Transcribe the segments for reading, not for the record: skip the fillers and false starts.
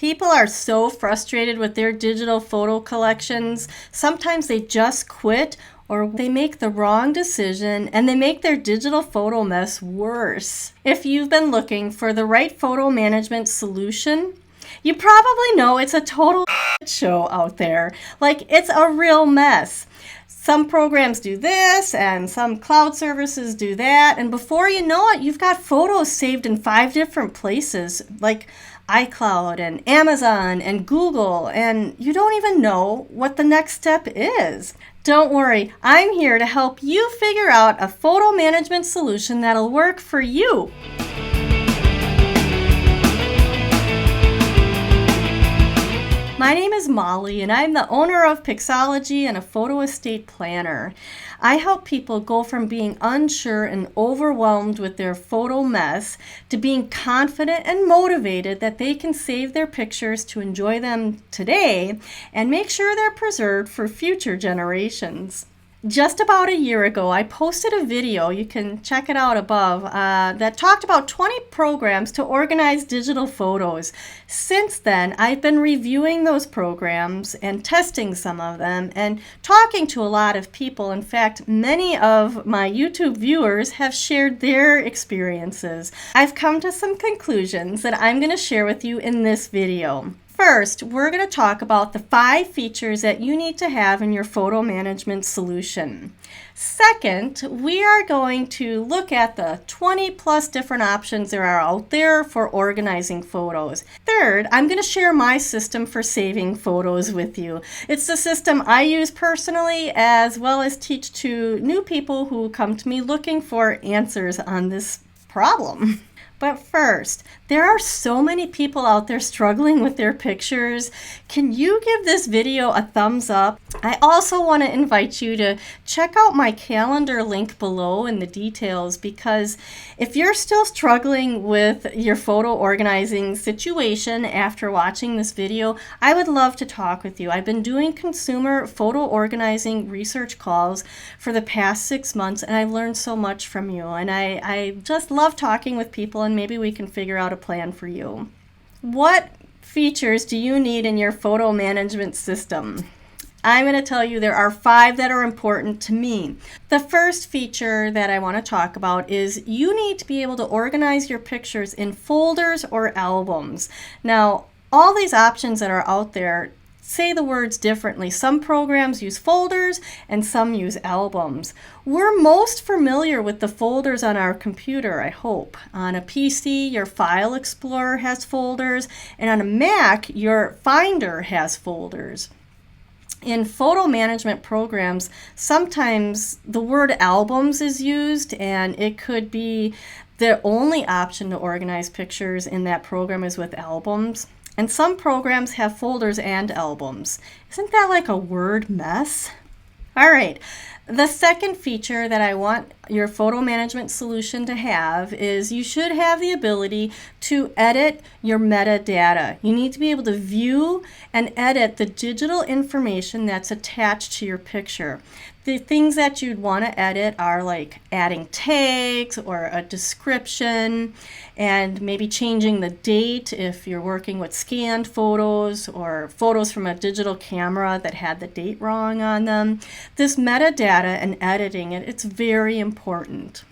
People are so frustrated with their digital photo collections. Sometimes they just quit or they make the wrong decision and they make their digital photo mess worse. If you've been looking for the right photo management solution, you probably know it's a total show out there. Like, it's a real mess. Some programs do this and some cloud services do that. And before you know it, you've got photos saved in 5 different places like iCloud and Amazon and Google, and you don't even know what the next step is. Don't worry, I'm here to help you figure out a photo management solution that'll work for you. My name is Molly, and I'm the owner of Pixologie and a photo estate planner. I help people go from being unsure and overwhelmed with their photo mess to being confident and motivated that they can save their pictures to enjoy them today and make sure they're preserved for future generations. Just about a year ago, I posted a video, you can check it out above, that talked about 20 programs to organize digital photos. Since then, I've been reviewing those programs and testing some of them and talking to a lot of people. In fact, many of my YouTube viewers have shared their experiences. I've come to some conclusions that I'm going to share with you in this video. First, we're going to talk about the 5 features that you need to have in your photo management solution. Second, we are going to look at the 20 plus different options there are out there for organizing photos. Third, I'm going to share my system for saving photos with you. It's the system I use personally, as well as teach to new people who come to me looking for answers on this problem. But first, there are so many people out there struggling with their pictures. Can you give this video a thumbs up? I also want to invite you to check out my calendar link below in the details, because if you're still struggling with your photo organizing situation after watching this video, I would love to talk with you. I've been doing consumer photo organizing research calls for the past 6 months, and I've learned so much from you. And I just love talking with people, and maybe we can figure out a plan for you. What features do you need in your photo management system? I'm going to tell you there are 5 that are important to me. The first feature that I want to talk about is you need to be able to organize your pictures in folders or albums. Now, all these options that are out there say the words differently. Some programs use folders and some use albums. We're most familiar with the folders on our computer, I hope. On a PC, your File Explorer has folders, and on a Mac, your Finder has folders. In photo management programs, sometimes the word albums is used, and it could be the only option to organize pictures in that program is with albums. And some programs have folders and albums. Isn't that like a word mess? All right. The second feature that I want your photo management solution to have is you should have the ability to edit your metadata. You need to be able to view and edit the digital information that's attached to your picture. The things that you'd want to edit are like adding tags or a description, and maybe changing the date if you're working with scanned photos or photos from a digital camera that had the date wrong on them. This metadata and editing it, it's very important.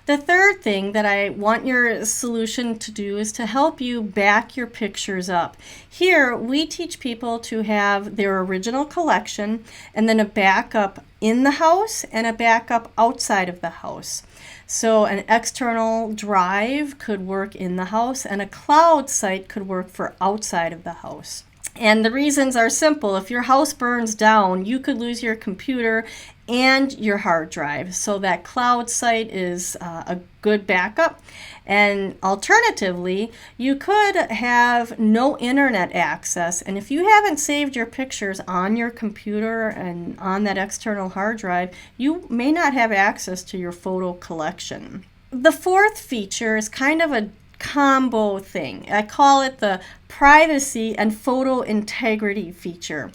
The third thing that I want your solution to do is to help you back your pictures up. Here, we teach people to have their original collection and then a backup in the house and a backup outside of the house. So an external drive could work in the house, and a cloud site could work for outside of the house. And the reasons are simple. If your house burns down, you could lose your computer and your hard drive. So that cloud site is a good backup. And alternatively, you could have no internet access. And if you haven't saved your pictures on your computer and on that external hard drive, you may not have access to your photo collection. The fourth feature is kind of a combo thing. I call it the privacy and photo integrity feature.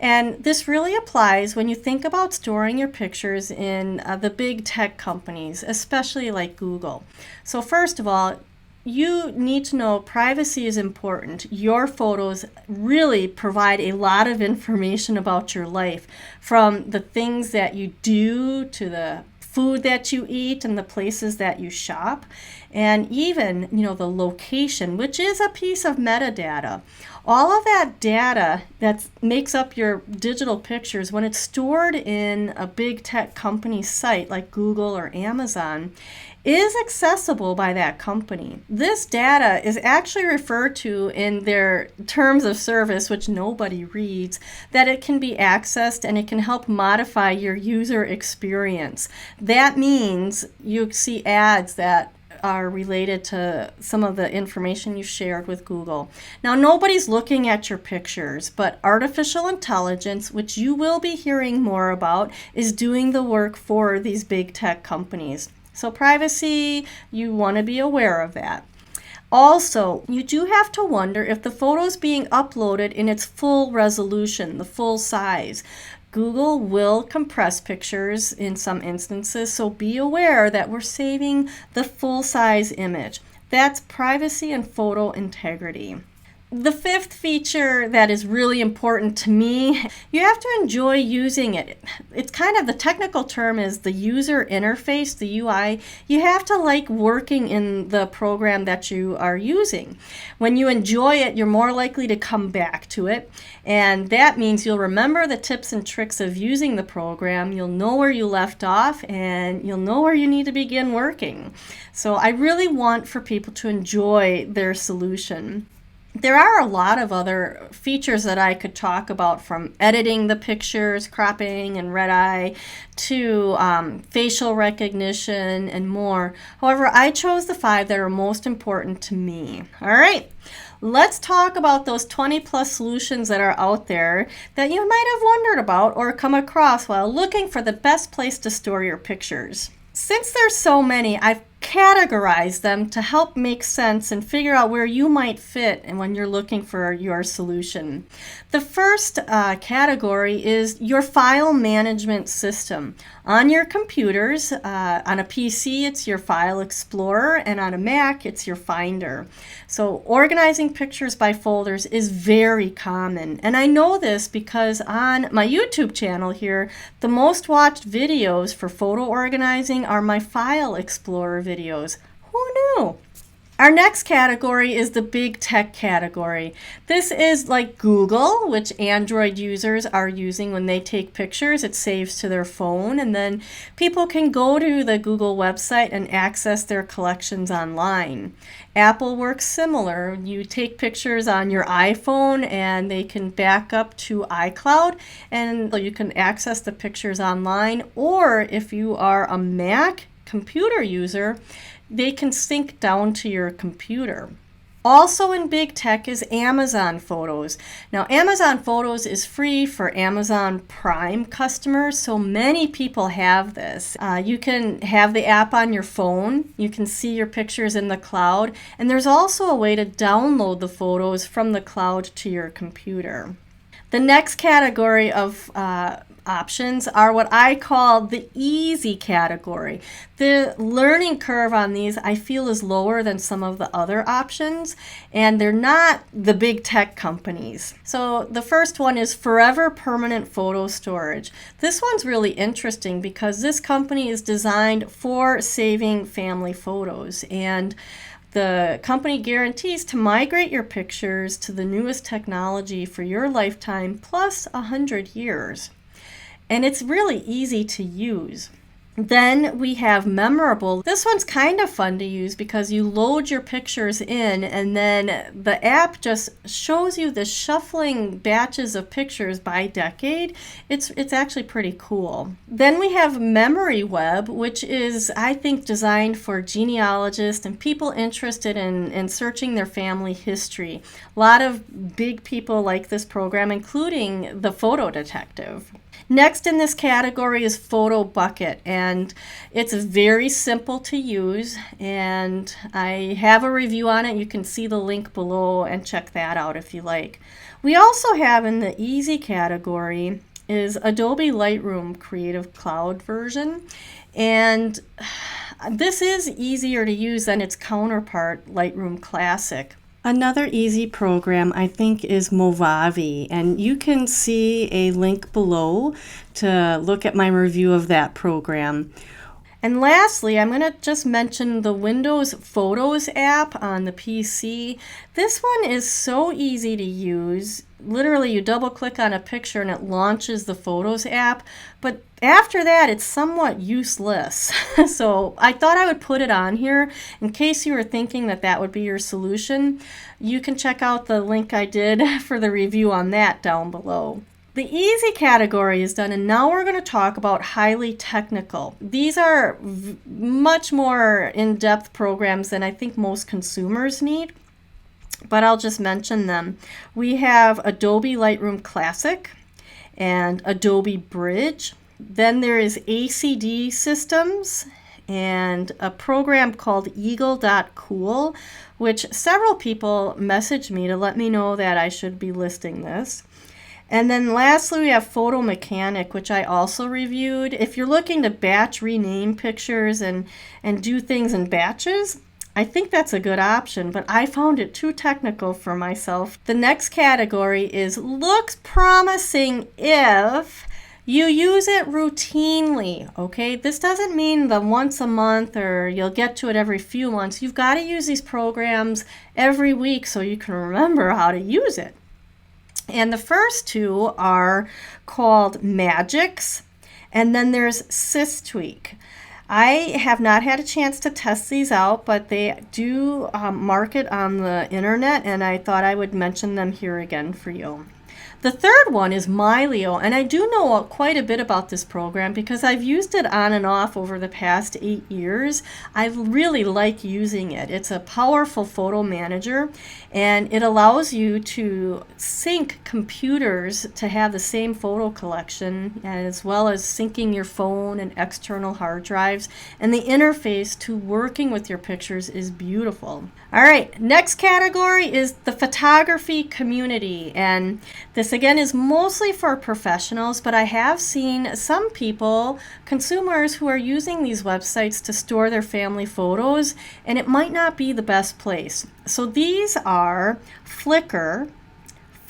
And this really applies when you think about storing your pictures in the big tech companies, especially like Google. So first of all, you need to know privacy is important. Your photos really provide a lot of information about your life, from the things that you do to the food that you eat and the places that you shop, and even, the location, which is a piece of metadata. All of that data that makes up your digital pictures, when it's stored in a big tech company site like Google or Amazon, is accessible by that company. This data is actually referred to in their terms of service, which nobody reads, that it can be accessed and it can help modify your user experience. That means you see ads that are related to some of the information you shared with Google. Now, nobody's looking at your pictures, but artificial intelligence, which you will be hearing more about, is doing the work for these big tech companies. So privacy, you want to be aware of that. Also, you do have to wonder if the photo is being uploaded in its full resolution, the full size. Google will compress pictures in some instances, so be aware that we're saving the full-size image. That's privacy and photo integrity. The fifth feature that is really important to me, you have to enjoy using it. It's kind of, the technical term is the user interface, the UI. You have to like working in the program that you are using. When you enjoy it, you're more likely to come back to it. And that means you'll remember the tips and tricks of using the program. You'll know where you left off, and you'll know where you need to begin working. So I really want for people to enjoy their solution. There are a lot of other features that I could talk about, from editing the pictures, cropping and red eye, to facial recognition and more. However, I chose the 5 that are most important to me. All right, let's talk about those 20 plus solutions that are out there that you might have wondered about or come across while looking for the best place to store your pictures. Since there's so many, I've categorize them to help make sense and figure out where you might fit and when you're looking for your solution. The first category is your file management system. On your computers, on a PC, it's your File Explorer, and on a Mac, it's your Finder. So organizing pictures by folders is very common, and I know this because on my YouTube channel here, the most watched videos for photo organizing are my File Explorer videos. Who knew? Our next category is the big tech category. This is like Google, which Android users are using when they take pictures. It saves to their phone, and then people can go to the Google website and access their collections online. Apple works similar. You take pictures on your iPhone and they can back up to iCloud, and you can access the pictures online. Or if you are a Mac computer user, they can sync down to your computer. Also in big tech is Amazon Photos. Now, Amazon Photos is free for Amazon Prime customers, so many people have this. You can have the app on your phone, you can see your pictures in the cloud, and there's also a way to download the photos from the cloud to your computer. The next category of options are what I call the easy category. The learning curve on these I feel is lower than some of the other options, and they're not the big tech companies. So the first one is Forever Permanent Photo Storage. This one's really interesting because this company is designed for saving family photos, and the company guarantees to migrate your pictures to the newest technology for your lifetime plus 100 years. And it's really easy to use. Then we have Memorable. This one's kind of fun to use because you load your pictures in and then the app just shows you the shuffling batches of pictures by decade. It's actually pretty cool. Then we have MemoryWeb, which is, I think, designed for genealogists and people interested in searching their family history. A lot of big people like this program, including the photo detective. Next in this category is Photobucket, and it's very simple to use, and I have a review on it. You can see the link below and check that out if you like. We also have in the easy category is Adobe Lightroom Creative Cloud version, and this is easier to use than its counterpart, Lightroom Classic. Another easy program I think is Movavi, and you can see a link below to look at my review of that program. And lastly, I'm going to just mention the Windows Photos app on the PC. This one is so easy to use. Literally, you double click on a picture and it launches the Photos app. But after that, it's somewhat useless. So I thought I would put it on here in case you were thinking that that would be your solution. You can check out the link I did for the review on that down below. The easy category is done, and now we're going to talk about highly technical. These are much more in-depth programs than I think most consumers need, but I'll just mention them. We have Adobe Lightroom Classic and Adobe Bridge. Then there is ACD Systems and a program called Eagle.Cool, which several people messaged me to let me know that I should be listing this. And then lastly, we have Photo Mechanic, which I also reviewed. If you're looking to batch rename pictures and do things in batches, I think that's a good option, but I found it too technical for myself. The next category is looks promising if you use it routinely, okay? This doesn't mean the once a month or you'll get to it every few months. You've got to use these programs every week so you can remember how to use it. And the first two are called Magix, and then there's Systweak. I have not had a chance to test these out, but they do market on the internet, and I thought I would mention them here again for you. The third one is Mylio, and I do know quite a bit about this program because I've used it on and off over the past 8 years. I really like using it. It's a powerful photo manager, and it allows you to sync computers to have the same photo collection, as well as syncing your phone and external hard drives, and the interface to working with your pictures is beautiful. All right, next category is the photography community, and this again is mostly for professionals, but I have seen some people, consumers, who are using these websites to store their family photos, and it might not be the best place. So these are Flickr,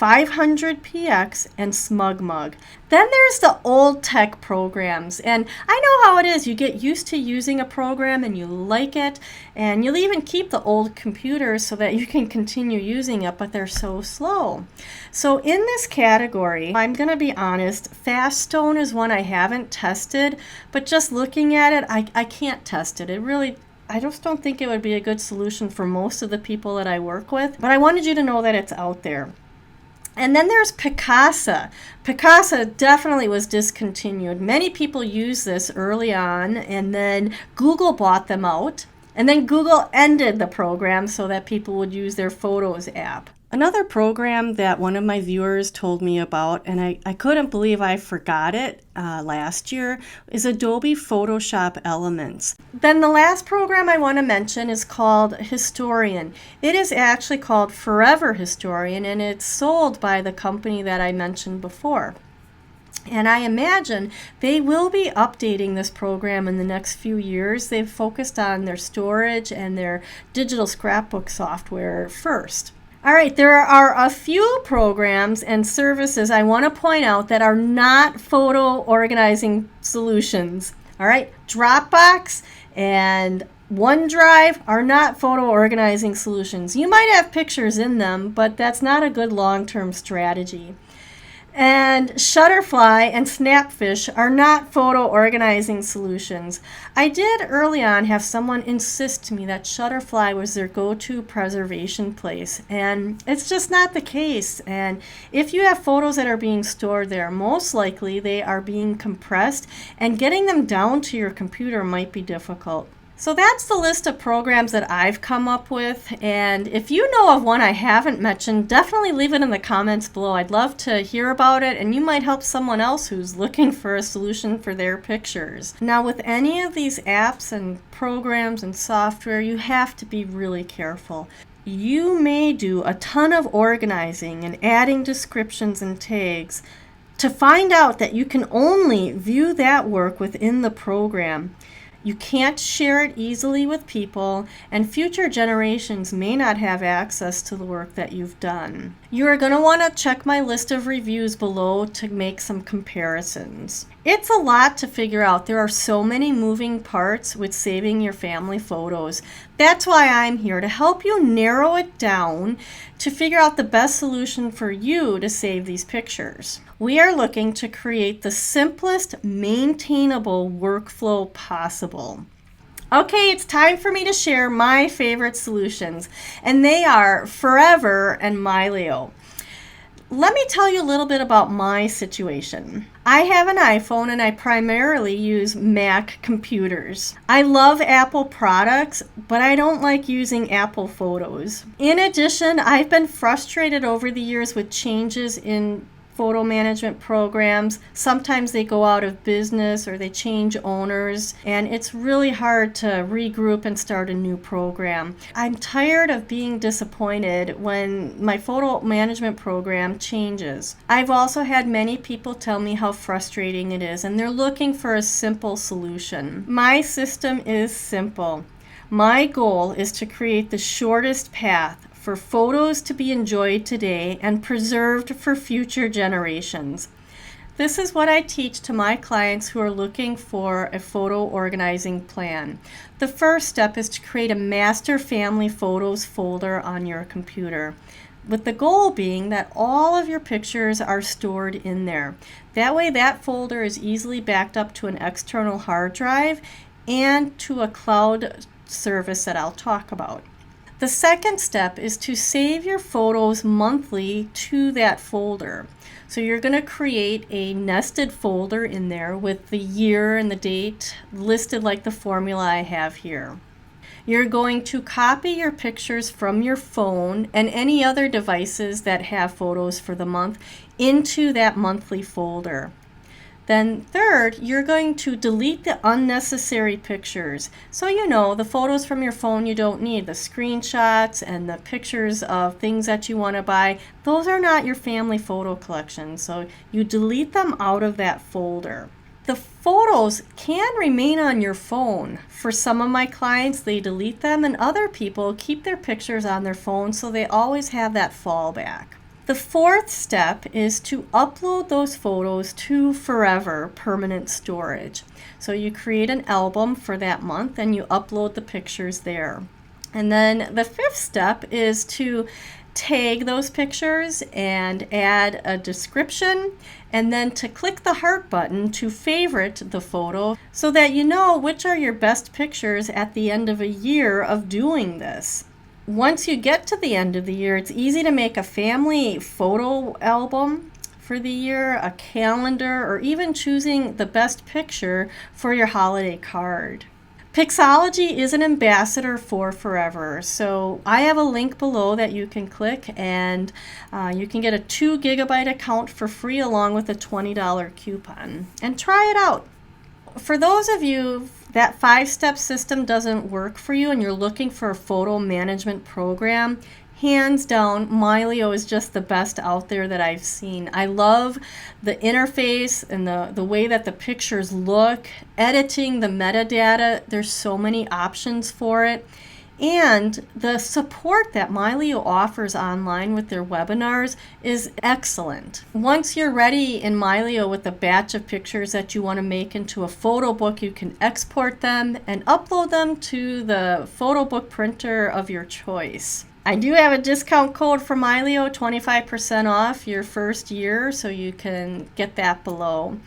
500px, and SmugMug. Then there's the old tech programs, and I know how it is. You get used to using a program and you like it, and you'll even keep the old computers so that you can continue using it, but they're so slow. So in this category, I'm going to be honest, FastStone is one I haven't tested, but just looking at it, I can't test it. I just don't think it would be a good solution for most of the people that I work with, but I wanted you to know that it's out there. And then there's Picasa. Picasa definitely was discontinued. Many people use this early on, and then Google bought them out, and then Google ended the program so that people would use their Photos app. Another program that one of my viewers told me about, and I couldn't believe I forgot it last year, is Adobe Photoshop Elements. Then the last program I want to mention is called Historian. It is actually called Forever Historian, and it's sold by the company that I mentioned before. And I imagine they will be updating this program in the next few years. They've focused on their storage and their digital scrapbook software first. All right, there are a few programs and services I want to point out that are not photo organizing solutions. All right, Dropbox and OneDrive are not photo organizing solutions. You might have pictures in them, but that's not a good long-term strategy. And Shutterfly and Snapfish are not photo organizing solutions. I did early on have someone insist to me that Shutterfly was their go-to preservation place, and it's just not the case. And if you have photos that are being stored there, most likely they are being compressed, and getting them down to your computer might be difficult. So that's the list of programs that I've come up with, and if you know of one I haven't mentioned, definitely leave it in the comments below. I'd love to hear about it, and you might help someone else who's looking for a solution for their pictures. Now, with any of these apps and programs and software, you have to be really careful. You may do a ton of organizing and adding descriptions and tags to find out that you can only view that work within the program. You can't share it easily with people, and future generations may not have access to the work that you've done. You are going to want to check my list of reviews below to make some comparisons. It's a lot to figure out. There are so many moving parts with saving your family photos. That's why I'm here, to help you narrow it down to figure out the best solution for you to save these pictures. We are looking to create the simplest maintainable workflow possible. Okay, it's time for me to share my favorite solutions, and they are Forever and Mylio. Let me tell you a little bit about my situation. I have an iPhone and I primarily use Mac computers. I love Apple products, but I don't like using Apple Photos. In addition, I've been frustrated over the years with changes in photo management programs. Sometimes they go out of business or they change owners, and it's really hard to regroup and start a new program. I'm tired of being disappointed when my photo management program changes. I've also had many people tell me how frustrating it is, and they're looking for a simple solution. My system is simple. My goal is to create the shortest path for photos to be enjoyed today and preserved for future generations. This is what I teach to my clients who are looking for a photo organizing plan. The first step is to create a master family photos folder on your computer, with the goal being that all of your pictures are stored in there. That way that folder is easily backed up to an external hard drive and to a cloud service that I'll talk about. The second step is to save your photos monthly to that folder. So you're going to create a nested folder in there with the year and the date listed like the formula I have here. You're going to copy your pictures from your phone and any other devices that have photos for the month into that monthly folder. Then third, you're going to delete the unnecessary pictures. So you know, the photos from your phone you don't need, the screenshots and the pictures of things that you want to buy, those are not your family photo collection. So you delete them out of that folder. The photos can remain on your phone. For some of my clients, they delete them, and other people keep their pictures on their phone so they always have that fallback. The fourth step is to upload those photos to Forever permanent storage. So you create an album for that month and you upload the pictures there. And then the fifth step is to tag those pictures and add a description, and then to click the heart button to favorite the photo so that you know which are your best pictures at the end of a year of doing this. Once you get to the end of the year, it's easy to make a family photo album for the year, a calendar, or even choosing the best picture for your holiday card. Pixologie is an ambassador for Forever, so I have a link below that you can click, and you can get a 2 GB account for free along with a $20 coupon. And try it out. For those of you that 5-step system doesn't work for you and you're looking for a photo management program, hands down, Mylio is just the best out there that I've seen. I love the interface and the way that the pictures look, editing the metadata. There's so many options for it. And the support that Mylio offers online with their webinars is excellent. Once you're ready in Mylio with a batch of pictures that you want to make into a photo book, you can export them and upload them to the photo book printer of your choice. I do have a discount code for Mylio, 25% off your first year, so you can get that below.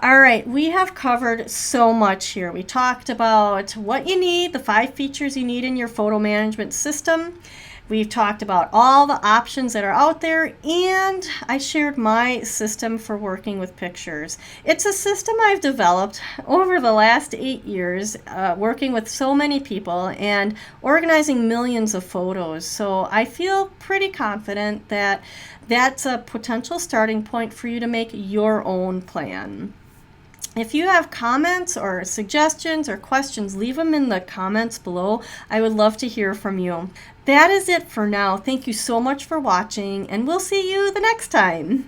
All right, we have covered so much here. We talked about what you need, the 5 features you need in your photo management system. We've talked about all the options that are out there, and I shared my system for working with pictures. It's a system I've developed over the last 8 years, working with so many people and organizing millions of photos. So I feel pretty confident that that's a potential starting point for you to make your own plan. If you have comments or suggestions or questions, leave them in the comments below. I would love to hear from you. That is it for now. Thank you so much for watching, and we'll see you the next time.